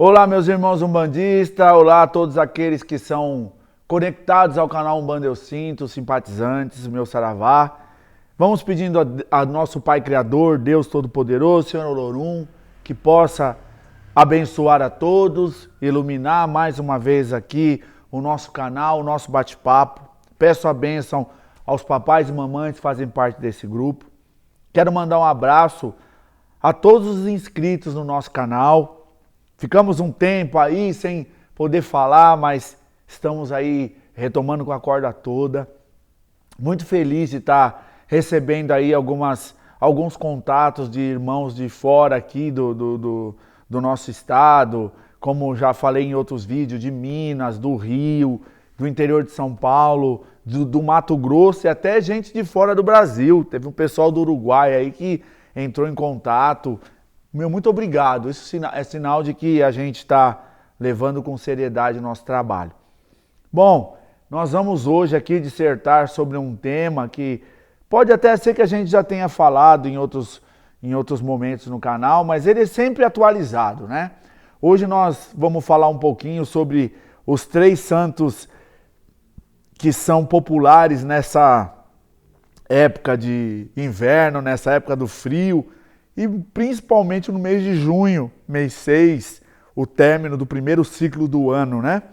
Olá, meus irmãos umbandistas, olá a todos aqueles que são conectados ao canal Umbanda Eu Sinto, simpatizantes, meu saravá. Vamos pedindo a nosso Pai Criador, Deus Todo-Poderoso, Senhor Olorum, que possa abençoar a todos, iluminar mais uma vez aqui o nosso canal, o nosso bate-papo. Peço a bênção aos papais e mamães que fazem parte desse grupo. Quero mandar um abraço a todos os inscritos no nosso canal. Ficamos um tempo aí sem poder falar, mas estamos aí retomando com a corda toda. Muito feliz de estar recebendo aí alguns contatos de irmãos de fora aqui do nosso estado, como já falei em outros vídeos, de Minas, do Rio, do interior de São Paulo, do Mato Grosso e até gente de fora do Brasil. Teve um pessoal do Uruguai aí que entrou em contato. Muito obrigado. Isso é sinal de que a gente está levando com seriedade o nosso trabalho. Bom, nós vamos hoje aqui dissertar sobre um tema que pode até ser que a gente já tenha falado em outros momentos no canal, mas ele é sempre atualizado, né? Hoje nós vamos falar um pouquinho sobre os 3 santos que são populares nessa época de inverno, nessa época do frio, e principalmente no mês de junho, mês 6, o término do primeiro ciclo do ano, né?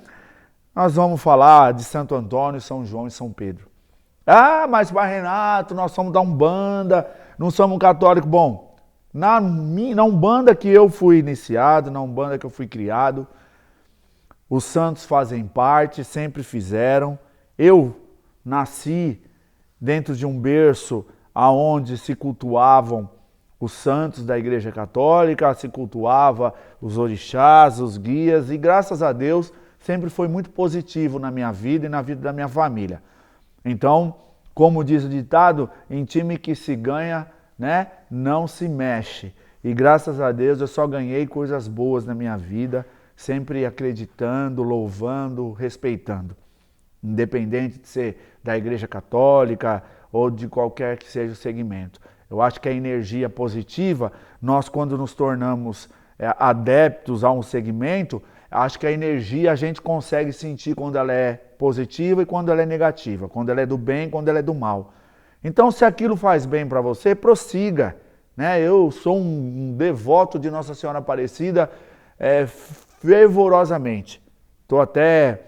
Nós vamos falar de Santo Antônio, São João e São Pedro. Ah, mas Renato, nós somos da Umbanda, não somos católicos. Bom, na Umbanda que eu fui iniciado, na Umbanda que eu fui criado, os santos fazem parte, sempre fizeram. Eu nasci dentro de um berço aonde se cultuavam os santos da Igreja Católica, se cultuava os orixás, os guias, e graças a Deus sempre foi muito positivo na minha vida e na vida da minha família. Então, como diz o ditado, em time que se ganha, né, não se mexe. E graças a Deus eu só ganhei coisas boas na minha vida, sempre acreditando, louvando, respeitando. Independente de ser da Igreja Católica ou de qualquer que seja o segmento. Eu acho que a energia positiva, nós quando nos tornamos adeptos a um segmento, acho que a energia a gente consegue sentir quando ela é positiva e quando ela é negativa, quando ela é do bem e quando ela é do mal. Então, se aquilo faz bem para você, prossiga. Né? Eu sou um devoto de Nossa Senhora Aparecida fervorosamente. Estou até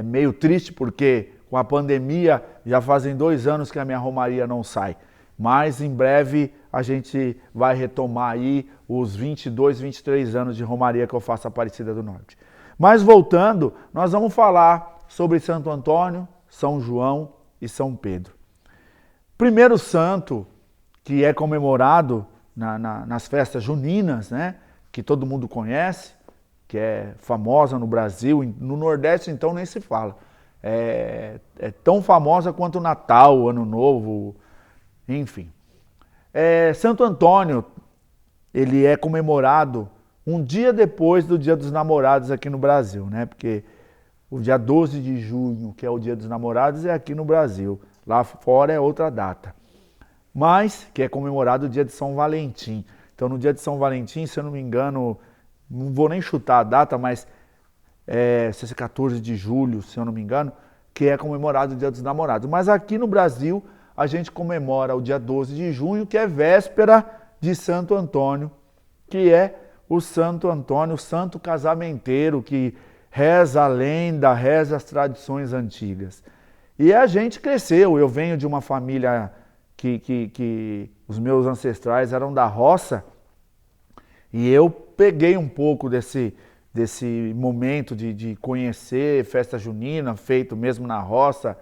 meio triste porque com a pandemia já fazem 2 anos que a minha romaria não sai. Mas em breve a gente vai retomar aí os 22, 23 anos de romaria que eu faço Aparecida do Norte. Mas voltando, nós vamos falar sobre Santo Antônio, São João e São Pedro. Primeiro santo que é comemorado nas festas juninas, né, que todo mundo conhece, que é famosa no Brasil, no Nordeste então nem se fala. É tão famosa quanto o Natal, o Ano Novo, enfim. Santo Antônio, ele é comemorado um dia depois do Dia dos Namorados aqui no Brasil, né? Porque o dia 12 de junho, que é o Dia dos Namorados, é aqui no Brasil. Lá fora é outra data. Mas, que é comemorado o dia de São Valentim. Então, no dia de São Valentim, se eu não me engano, não vou nem chutar a data, mas é 14 de julho, se eu não me engano, que é comemorado o Dia dos Namorados. Mas aqui no Brasil, a gente comemora o dia 12 de junho, que é véspera de Santo Antônio, que é o Santo Antônio, o santo casamenteiro, que reza a lenda, reza as tradições antigas. E a gente cresceu, eu venho de uma família que os meus ancestrais eram da roça, e eu peguei um pouco desse momento de conhecer festa junina, feito mesmo na roça,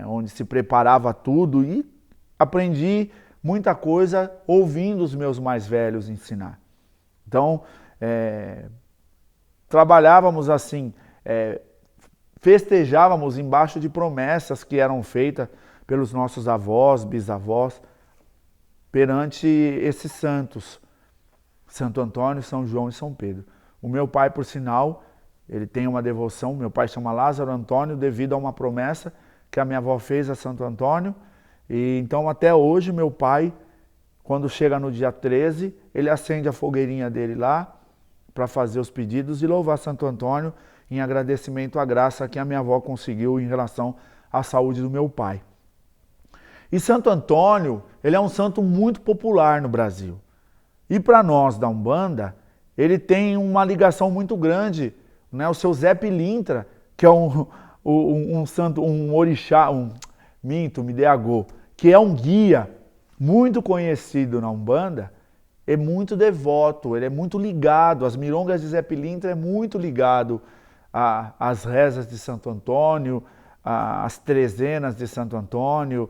onde se preparava tudo, e aprendi muita coisa ouvindo os meus mais velhos ensinar. Então, trabalhávamos assim, festejávamos embaixo de promessas que eram feitas pelos nossos avós, bisavós, perante esses santos, Santo Antônio, São João e São Pedro. O meu pai, por sinal, ele tem uma devoção, meu pai chama Lázaro Antônio, devido a uma promessa que a minha avó fez a Santo Antônio. E então até hoje meu pai, quando chega no dia 13, ele acende a fogueirinha dele lá, para fazer os pedidos e louvar Santo Antônio em agradecimento à graça que a minha avó conseguiu em relação à saúde do meu pai. E Santo Antônio, ele é um santo muito popular no Brasil. E para nós da Umbanda, ele tem uma ligação muito grande, né? O seu Zé Pilintra, que é um santo, um orixá, que é um guia muito conhecido na Umbanda, é muito devoto, ele é muito ligado, as milongas de Zé Pilintra é muito ligado às rezas de Santo Antônio, às trezenas de Santo Antônio,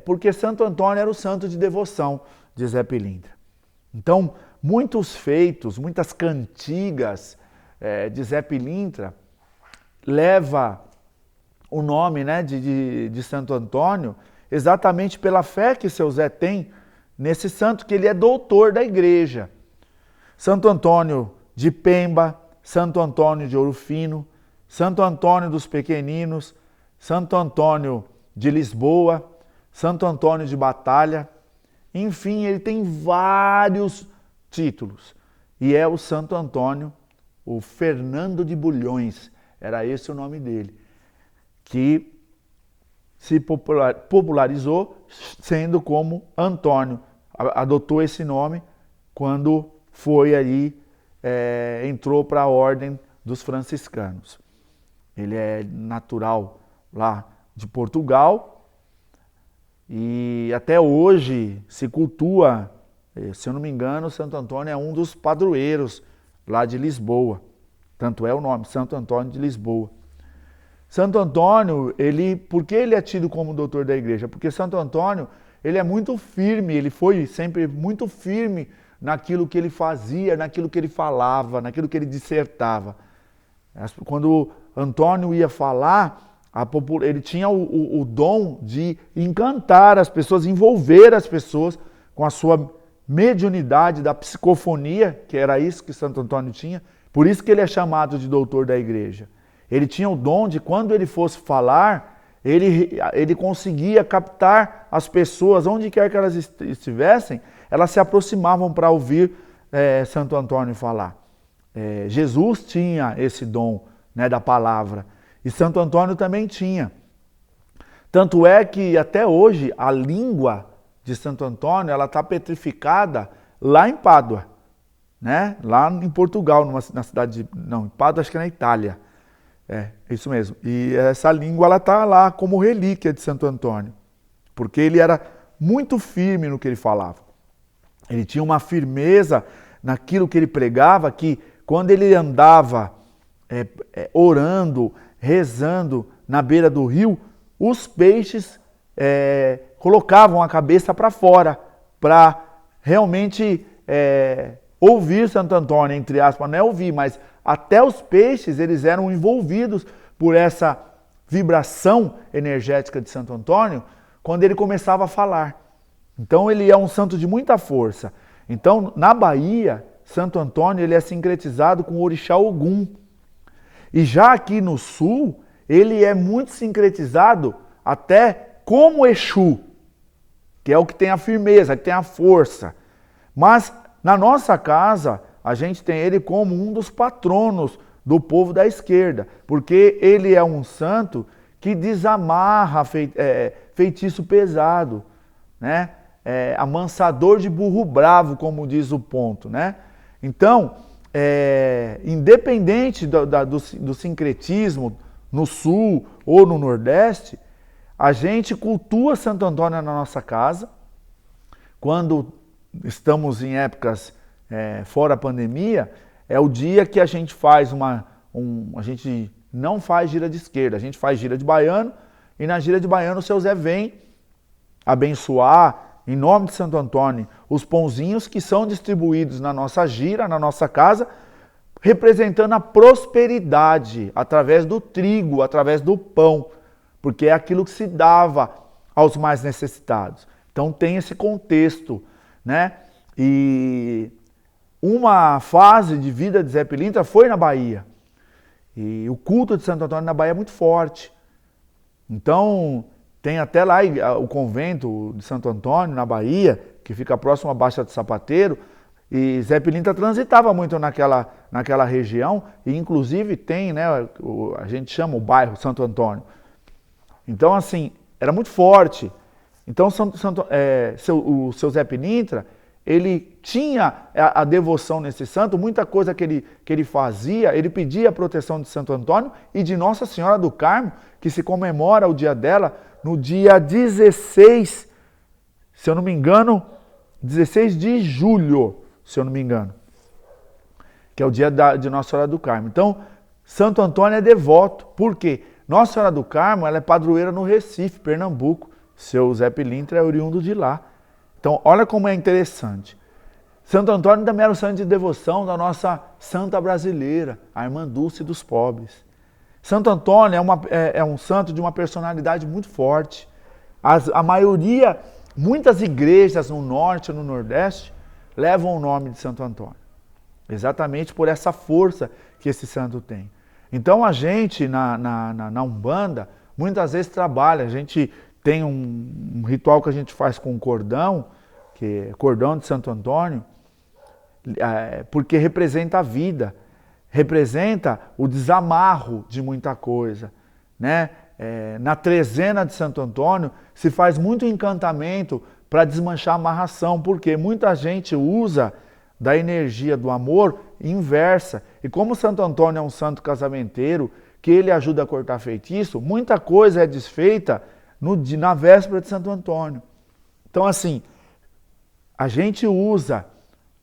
porque Santo Antônio era o santo de devoção de Zé Pilintra. Então, muitos feitos, muitas cantigas de Zé Pilintra leva o nome, né, de Santo Antônio exatamente pela fé que seu Zé tem nesse santo, que ele é doutor da igreja. Santo Antônio de Pemba, Santo Antônio de Ouro Fino, Santo Antônio dos Pequeninos, Santo Antônio de Lisboa, Santo Antônio de Batalha, enfim, ele tem vários títulos. E é o Santo Antônio, o Fernando de Bulhões, era esse o nome dele, que se popularizou sendo como Antônio. Adotou esse nome quando foi aí, entrou para a ordem dos franciscanos. Ele é natural lá de Portugal, e até hoje se cultua, se eu não me engano, Santo Antônio é um dos padroeiros lá de Lisboa. Tanto é o nome, Santo Antônio de Lisboa. Santo Antônio, por que ele é tido como doutor da igreja? Porque Santo Antônio, ele é muito firme, ele foi sempre muito firme naquilo que ele fazia, naquilo que ele falava, naquilo que ele dissertava. Quando Antônio ia falar, ele tinha o dom de encantar as pessoas, envolver as pessoas com a sua mediunidade da psicofonia, que era isso que Santo Antônio tinha. Por isso que ele é chamado de doutor da igreja. Ele tinha o dom de, quando ele fosse falar, ele conseguia captar as pessoas, onde quer que elas estivessem, elas se aproximavam para ouvir Santo Antônio falar. Jesus tinha esse dom, né, da palavra. E Santo Antônio também tinha. Tanto é que até hoje a língua de Santo Antônio ela está petrificada lá em Pádua, né? Lá em Portugal, na cidade não, em Pádua acho que é na Itália. É isso mesmo. E essa língua ela está lá como relíquia de Santo Antônio, porque ele era muito firme no que ele falava. Ele tinha uma firmeza naquilo que ele pregava, que quando ele andava orando, rezando na beira do rio, os peixes colocavam a cabeça para fora, para realmente ouvir Santo Antônio, entre aspas, não é ouvir, mas até os peixes eles eram envolvidos por essa vibração energética de Santo Antônio quando ele começava a falar. Então ele é um santo de muita força. Então na Bahia, Santo Antônio ele é sincretizado com o orixá Ogum. E já aqui no sul, ele é muito sincretizado até como Exu, que é o que tem a firmeza, que tem a força. Mas na nossa casa, a gente tem ele como um dos patronos do povo da esquerda, porque ele é um santo que desamarra feitiço pesado, né? Amansador de burro bravo, como diz o ponto, né? Então, independente do sincretismo no sul ou no nordeste, a gente cultua Santo Antônio na nossa casa. Quando estamos em épocas fora a pandemia, é o dia que a gente faz a gente não faz gira de esquerda, a gente faz gira de baiano, e na gira de baiano o seu Zé vem abençoar, em nome de Santo Antônio, os pãozinhos que são distribuídos na nossa gira, na nossa casa, representando a prosperidade através do trigo, através do pão, porque é aquilo que se dava aos mais necessitados. Então tem esse contexto, né? E uma fase de vida de Zé Pilintra foi na Bahia. E o culto de Santo Antônio na Bahia é muito forte. Então, tem até lá o convento de Santo Antônio, na Bahia, que fica próximo à Baixa do Sapateiro, E Zé Pilintra transitava muito naquela região, e inclusive tem, né, a gente chama o bairro Santo Antônio. Então, assim, era muito forte. Então, o seu Zé Pilintra, ele tinha a devoção nesse santo, muita coisa que ele fazia, ele pedia a proteção de Santo Antônio e de Nossa Senhora do Carmo, que se comemora o dia dela no dia 16, se eu não me engano, 16 de julho, se eu não me engano, que é o dia de Nossa Senhora do Carmo. Então, Santo Antônio é devoto. Por quê? Nossa Senhora do Carmo, ela é padroeira no Recife, Pernambuco. Seu Zé Pilintra é oriundo de lá. Então, olha como é interessante. Santo Antônio também era o santo de devoção da nossa santa brasileira, a Irmã Dulce dos Pobres. Santo Antônio é um santo de uma personalidade muito forte. A maioria, muitas igrejas no norte e no nordeste, levam o nome de Santo Antônio. Exatamente por essa força que esse santo tem. Então a gente, na Umbanda, muitas vezes trabalha, a gente tem um ritual que a gente faz com cordão, que é cordão de Santo Antônio, porque representa a vida, representa o desamarro de muita coisa, né? Na trezena de Santo Antônio se faz muito encantamento para desmanchar a amarração, porque muita gente usa da energia do amor inversa. E como Santo Antônio é um santo casamenteiro, que ele ajuda a cortar feitiço, muita coisa é desfeita na véspera de Santo Antônio. Então, assim, a gente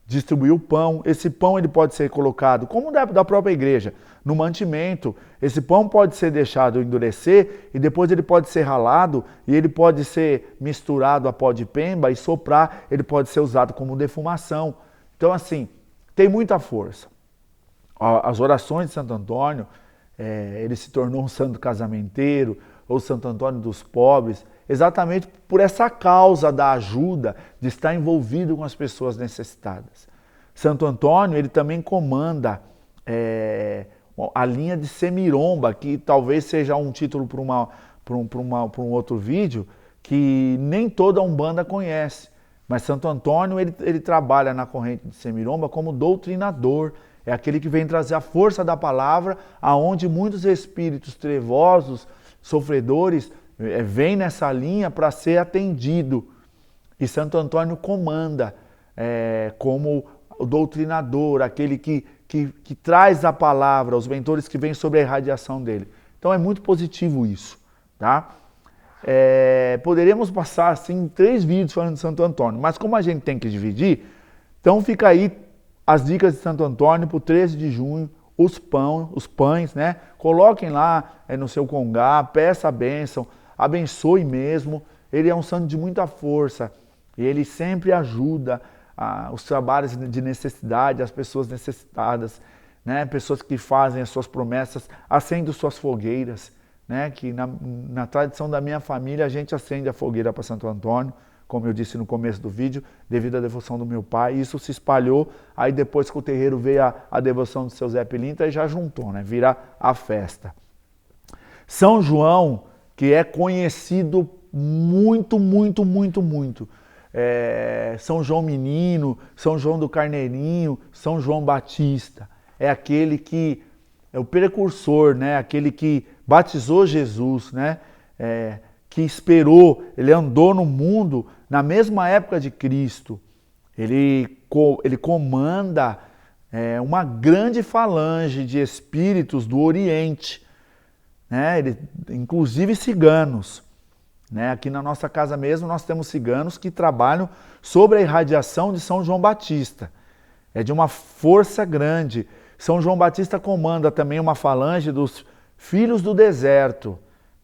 distribui o pão. Esse pão ele pode ser colocado, como da própria igreja, no mantimento. Esse pão pode ser deixado endurecer e depois ele pode ser ralado e ele pode ser misturado a pó de pemba e soprar. Ele pode ser usado como defumação. Então, assim, tem muita força. As orações de Santo Antônio, ele se tornou um santo casamenteiro, ou Santo Antônio dos Pobres, exatamente por essa causa da ajuda, de estar envolvido com as pessoas necessitadas. Santo Antônio, ele também comanda a linha de Semiromba, que talvez seja um título para um outro vídeo, que nem toda a Umbanda conhece. Mas Santo Antônio, ele trabalha na corrente de Semiromba como doutrinador. É aquele que vem trazer a força da palavra, aonde muitos espíritos trevosos, sofredores, vêm nessa linha para ser atendido. E Santo Antônio comanda como o doutrinador, aquele que traz a palavra, os mentores que vêm sobre a irradiação dele. Então é muito positivo isso, tá? Poderíamos passar assim 3 vídeos falando de Santo Antônio, mas como a gente tem que dividir, então fica aí as dicas de Santo Antônio para o 13 de junho, os pães, né? Coloquem lá no seu congá, peça a bênção, abençoe mesmo. Ele é um santo de muita força e ele sempre ajuda os trabalhos de necessidade, as pessoas necessitadas, né? Pessoas que fazem as suas promessas, acendem suas fogueiras, né? Que na tradição da minha família a gente acende a fogueira para Santo Antônio, como eu disse no começo do vídeo, devido à devoção do meu pai. Isso se espalhou, aí depois que o terreiro veio a devoção do seu Zé Pilintra, e já juntou, né? Vira a festa. São João, que é conhecido muito, muito, muito, muito. São João Menino, São João do Carneirinho, São João Batista. É aquele que é o precursor, né? Aquele que batizou Jesus, né? Que esperou, ele andou no mundo na mesma época de Cristo. Ele comanda uma grande falange de espíritos do Oriente, né? Inclusive ciganos. Né? Aqui na nossa casa mesmo nós temos ciganos que trabalham sobre a irradiação de São João Batista. É de uma força grande. São João Batista comanda também uma falange dos filhos do deserto,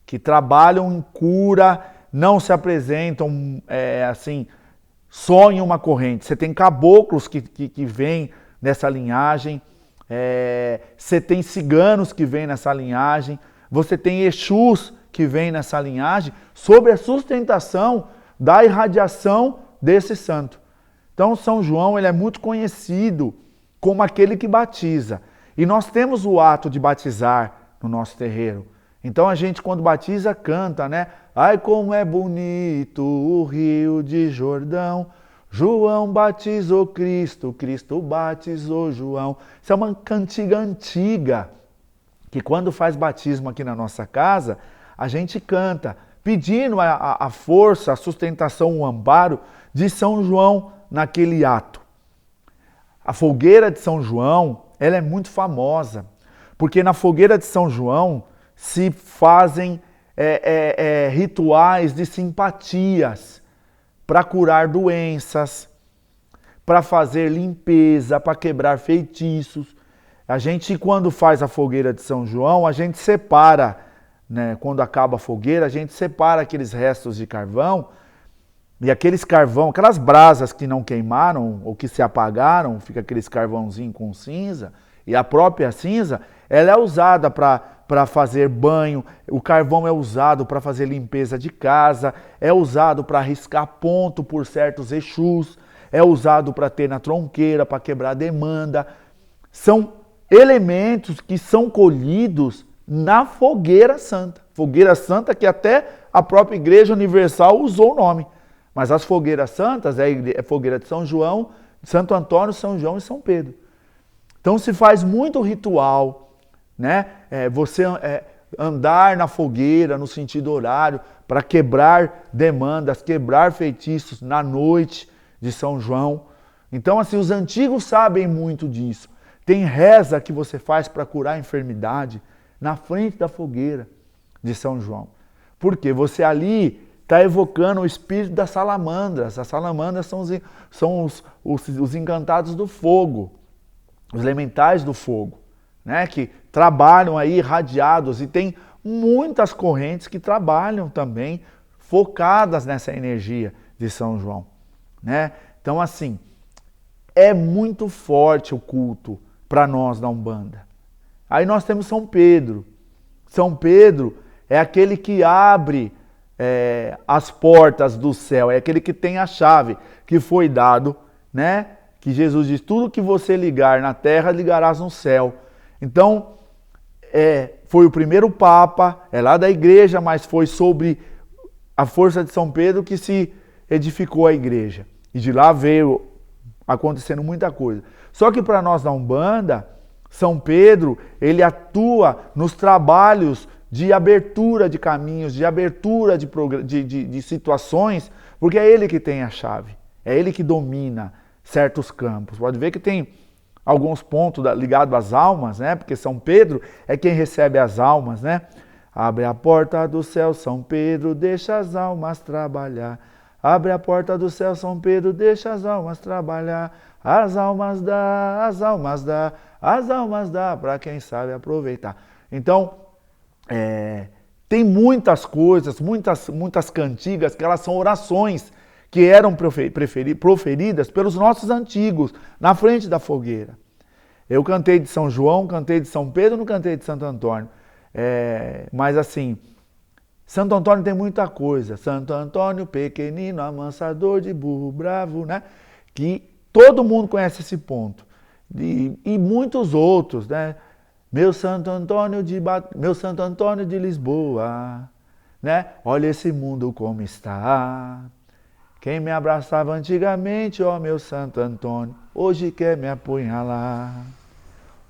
que trabalham em cura, não se apresentam assim, só em uma corrente. Você tem caboclos que vêm nessa linhagem, você tem ciganos que vêm nessa linhagem, você tem Exus que vêm nessa linhagem, sobre a sustentação da irradiação desse santo. Então São João ele é muito conhecido como aquele que batiza. E nós temos o ato de batizar no nosso terreiro. Então a gente quando batiza canta, né? Ai como é bonito o Rio de Jordão, João batizou Cristo, Cristo batizou João. Isso é uma cantiga antiga, que quando faz batismo aqui na nossa casa, a gente canta, pedindo a força, a sustentação, o amparo de São João naquele ato. A fogueira de São João, ela é muito famosa, porque na fogueira de São João se fazem rituais de simpatias para curar doenças, para fazer limpeza, para quebrar feitiços. A gente, quando faz a fogueira de São João, a gente separa, né, quando acaba a fogueira, a gente separa aqueles restos de carvão, e aqueles carvão, aquelas brasas que não queimaram ou que se apagaram, fica aqueles carvãozinho com cinza, e a própria cinza, ela é usada para fazer banho, o carvão é usado para fazer limpeza de casa, é usado para riscar ponto por certos exus, é usado para ter na tronqueira, para quebrar demanda. São elementos que são colhidos na fogueira santa. Fogueira santa que até a própria Igreja Universal usou o nome. Mas as fogueiras santas é a fogueira de São João, Santo Antônio, São João e São Pedro. Então se faz muito ritual, né? Você andar na fogueira no sentido horário para quebrar demandas, quebrar feitiços na noite de São João. Então assim, os antigos sabem muito disso. Tem reza que você faz para curar a enfermidade na frente da fogueira de São João. Porque você ali está evocando o espírito das salamandras. As salamandras são os encantados do fogo, os elementais do fogo, né? Que trabalham aí irradiados, e tem muitas correntes que trabalham também focadas nessa energia de São João, né? Então assim, é muito forte o culto para nós da Umbanda. Aí nós temos São Pedro. São Pedro é aquele que abre as portas do céu, é aquele que tem a chave que foi dado, né? Que Jesus diz, tudo que você ligar na terra, ligarás no céu. Então, foi o primeiro Papa, é lá da igreja, mas foi sobre a força de São Pedro que se edificou a igreja. E de lá veio acontecendo muita coisa. Só que para nós da Umbanda, São Pedro, ele atua nos trabalhos de abertura de caminhos, de abertura de situações, porque é ele que tem a chave, é ele que domina certos campos. Pode ver que tem alguns pontos ligados às almas, né? Porque São Pedro é quem recebe as almas, né? Abre a porta do céu, São Pedro, deixa as almas trabalhar. Abre a porta do céu, São Pedro, deixa as almas trabalhar. As almas dá, as almas dá, as almas dá para quem sabe aproveitar. Então, tem muitas coisas, muitas cantigas que elas são orações que eram proferidas pelos nossos antigos, na frente da fogueira. Eu cantei de São João, cantei de São Pedro, não cantei de Santo Antônio. Mas assim, Santo Antônio tem muita coisa. Santo Antônio, pequenino, amansador de burro bravo, né? Que todo mundo conhece esse ponto. E muitos outros, né? Meu Santo Antônio de Lisboa, né? Olha esse mundo como está. Quem me abraçava antigamente, ó meu Santo Antônio, hoje quer me apunhalar.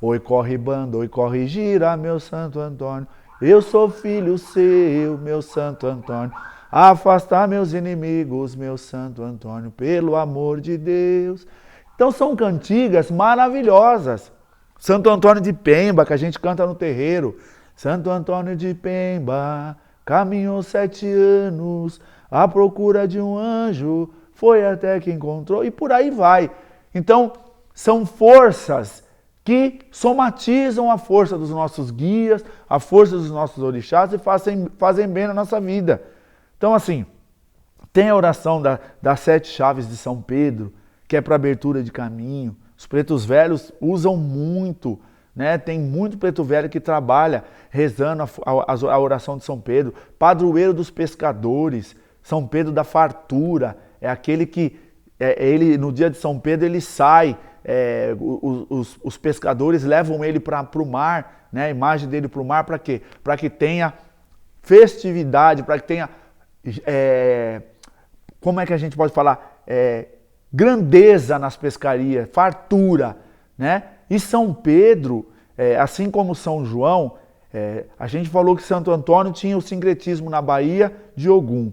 Oi corre banda, oi corre gira, meu Santo Antônio. Eu sou filho seu, meu Santo Antônio. Afastar meus inimigos, meu Santo Antônio, pelo amor de Deus. Então são cantigas maravilhosas. Santo Antônio de Pemba, que a gente canta no terreiro. Santo Antônio de Pemba caminhou 7 anos à procura de um anjo, foi até que encontrou, e por aí vai. Então, são forças que somatizam a força dos nossos guias, a força dos nossos orixás e fazem bem na nossa vida. Então, assim, tem a oração das 7 chaves de São Pedro, que é para abertura de caminho. Os pretos velhos usam muito, né? Tem muito preto velho que trabalha rezando a oração de São Pedro. Padroeiro dos pescadores, São Pedro da fartura, é aquele que, ele no dia de São Pedro, ele sai, os pescadores levam ele para o mar, né? A imagem dele para o mar, para quê? Para que tenha festividade, para que tenha, como é que a gente pode falar? grandeza nas pescarias, fartura, né? E São Pedro, assim como São João, a gente falou que Santo Antônio tinha o sincretismo na Bahia de Ogum.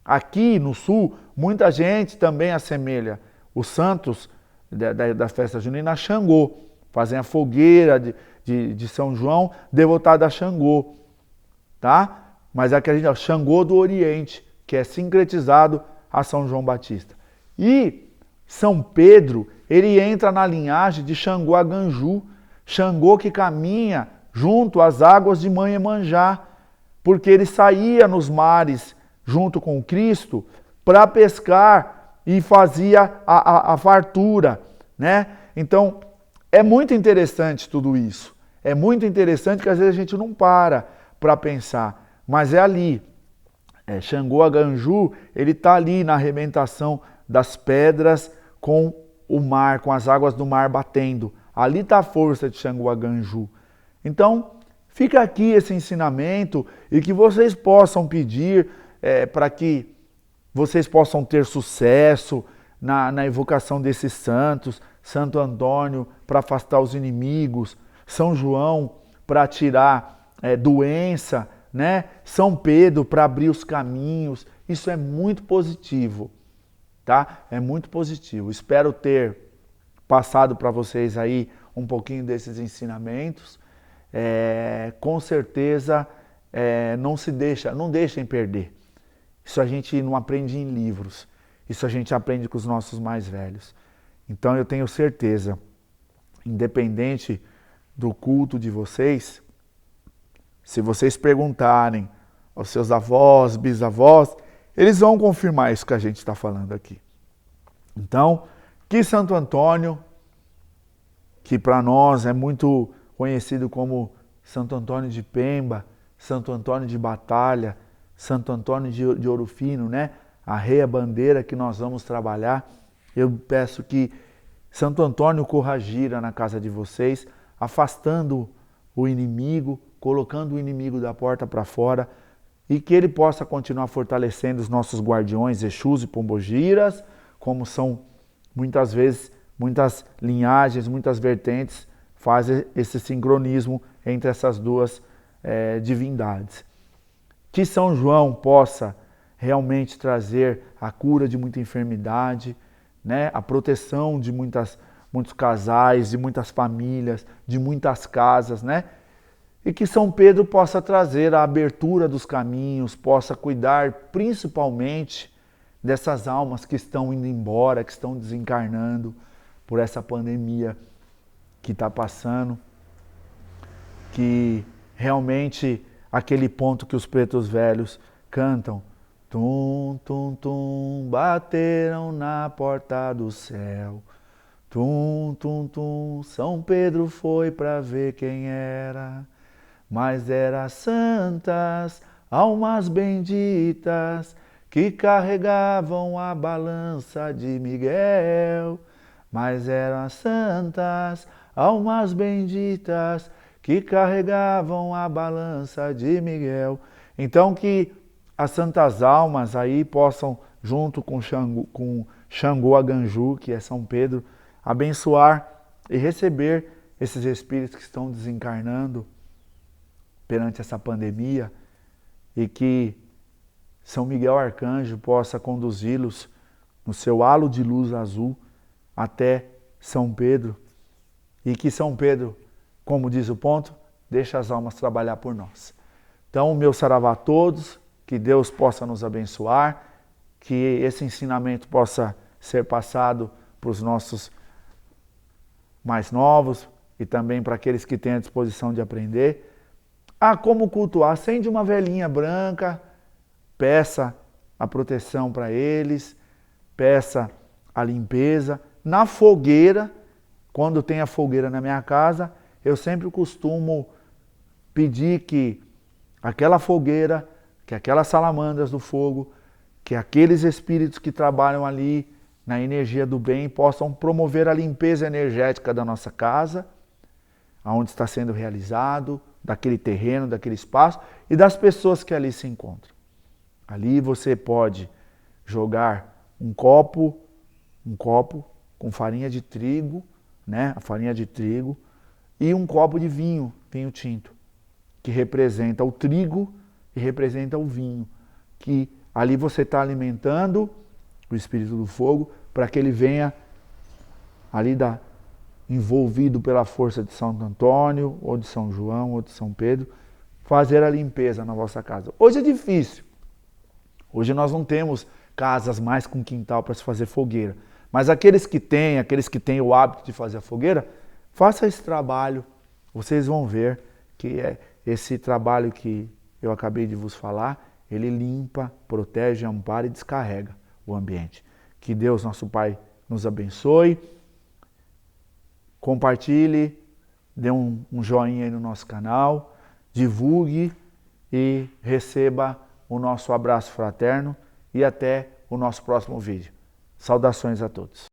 Aqui no sul, muita gente também assemelha os santos da festa junina a Xangô, fazem a fogueira de São João devotada a Xangô, tá? Mas aqui a gente é o Xangô do Oriente, que é sincretizado a São João Batista. E São Pedro, ele entra na linhagem de Xangô Aganju, Xangô que caminha junto às águas de Manhemanjá, porque ele saía nos mares junto com Cristo para pescar e fazia a fartura, né? Então, é muito interessante tudo isso. É muito interessante que às vezes a gente não para pensar, mas é ali. Xangô Aganju, ele está ali na arrebentação das pedras com o mar, com as águas do mar batendo. Ali está a força de Xangô Aganju. Então, fica aqui esse ensinamento e que vocês possam pedir para que vocês possam ter sucesso na evocação desses santos. Santo Antônio para afastar os inimigos, São João para tirar doença, né? São Pedro para abrir os caminhos. Isso é muito positivo, tá? É muito positivo. Espero ter passado para vocês aí um pouquinho desses ensinamentos. Com certeza não deixem perder. Isso a gente não aprende em livros. Isso a gente aprende com os nossos mais velhos. Então eu tenho certeza, independente do culto de vocês, se vocês perguntarem aos seus avós, bisavós, eles vão confirmar isso que a gente está falando aqui. Então, que Santo Antônio, que para nós é muito conhecido como Santo Antônio de Pemba, Santo Antônio de Batalha, Santo Antônio de Ouro Fino, né? A rei, a bandeira que nós vamos trabalhar. Eu peço que Santo Antônio corra gira na casa de vocês, afastando o inimigo, colocando o inimigo da porta para fora e que ele possa continuar fortalecendo os nossos guardiões, Exus e Pombogiras, como são muitas vezes, muitas linhagens, muitas vertentes, fazem esse sincronismo entre essas duas divindades. Que São João possa realmente trazer a cura de muita enfermidade, né? A proteção de muitos casais, de muitas famílias, de muitas casas, né? E que São Pedro possa trazer a abertura dos caminhos, possa cuidar principalmente dessas almas que estão indo embora, que estão desencarnando por essa pandemia que está passando, que realmente aquele ponto que os pretos velhos cantam, tum, tum, tum, bateram na porta do céu. Tum, tum, tum, São Pedro foi para ver quem era. Mas eram santas, almas benditas, que carregavam a balança de Miguel. Mas eram santas, almas benditas, que carregavam a balança de Miguel. Então que as santas almas aí possam, junto com Xangô Aganju, que é São Pedro, abençoar e receber esses espíritos que estão desencarnando perante essa pandemia e que São Miguel Arcanjo possa conduzi-los no seu halo de luz azul até São Pedro e que São Pedro, como diz o ponto, deixe as almas trabalhar por nós. Então, meu saravá a todos, que Deus possa nos abençoar, que esse ensinamento possa ser passado para os nossos mais novos e também para aqueles que têm a disposição de aprender. Como cultuar? Acende uma velinha branca, peça a proteção para eles, peça a limpeza. Na fogueira, quando tem a fogueira na minha casa, eu sempre costumo pedir que aquela fogueira, que aquelas salamandras do fogo, que aqueles espíritos que trabalham ali na energia do bem possam promover a limpeza energética da nossa casa, aonde está sendo realizado, daquele terreno, daquele espaço e das pessoas que ali se encontram. Ali você pode jogar um copo, um copo com farinha de trigo, né? A farinha de trigo, e um copo de vinho, vinho tinto, que representa o trigo e representa o vinho, que ali você está alimentando o espírito do fogo para que ele venha ali envolvido pela força de Santo Antônio, ou de São João, ou de São Pedro, fazer a limpeza na vossa casa. Hoje é difícil. Hoje nós não temos casas mais com quintal para se fazer fogueira. Mas aqueles que têm o hábito de fazer a fogueira, faça esse trabalho. Vocês vão ver que esse trabalho que eu acabei de vos falar, ele limpa, protege, ampara e descarrega o ambiente. Que Deus, nosso Pai, nos abençoe. Compartilhe, dê um joinha aí no nosso canal, divulgue e receba o nosso abraço fraterno e até o nosso próximo vídeo. Saudações a todos.